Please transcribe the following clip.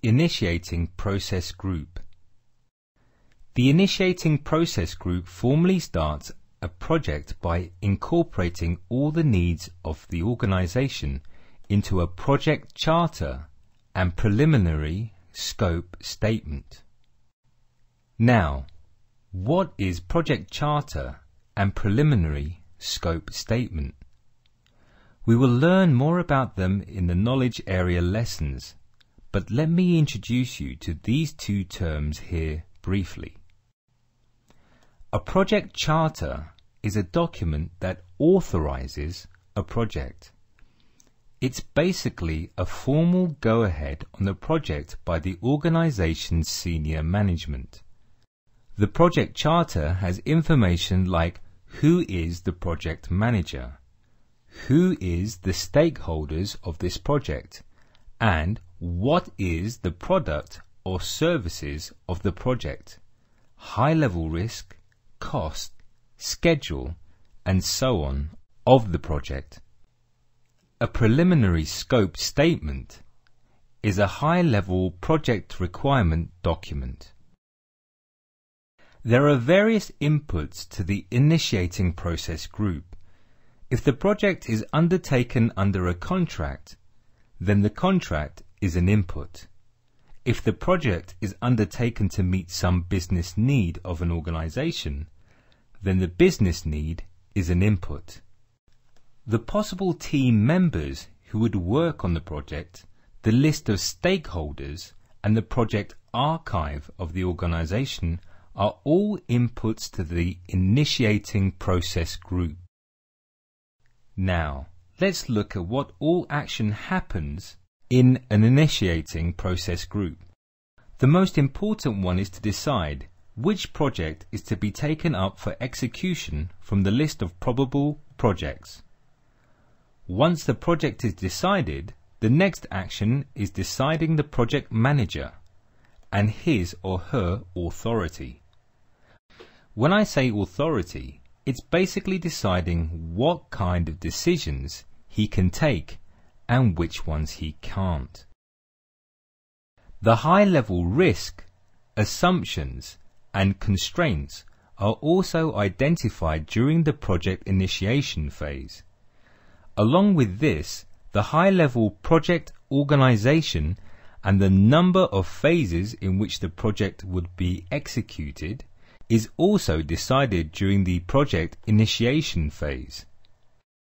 Initiating Process Group. The Initiating Process Group formally starts a project by incorporating all the needs of the organization into a project charter and preliminary scope statement. Now, what is project charter and preliminary scope statement? We will learn more about them in the knowledge area lessons, but let me introduce you to these two terms here briefly. A project charter is a document that authorizes a project. It's basically a formal go-ahead on the project by the organization's senior management. The project charter has information like who is the project manager, who is the stakeholders of this project, and what is the product or services of the project, high-level risk, cost, schedule, and so on of the project. A preliminary scope statement is a high-level project requirement document. There are various inputs to the initiating process group. If the project is undertaken under a contract, then the contract is an input. If the project is undertaken to meet some business need of an organization, then the business need is an input. The possible team members who would work on the project, the list of stakeholders, and the project archive of the organization are all inputs to the initiating process group. Now, let's look at what all action happens in an initiating process group. The most important one is to decide which project is to be taken up for execution from the list of probable projects. Once the project is decided, the next action is deciding the project manager and his or her authority. When I say authority, it's basically deciding what kind of decisions he can take and which ones he can't. The high-level risk, assumptions, and constraints are also identified during the project initiation phase. Along with this, the high-level project organization and the number of phases in which the project would be executed is also decided during the project initiation phase.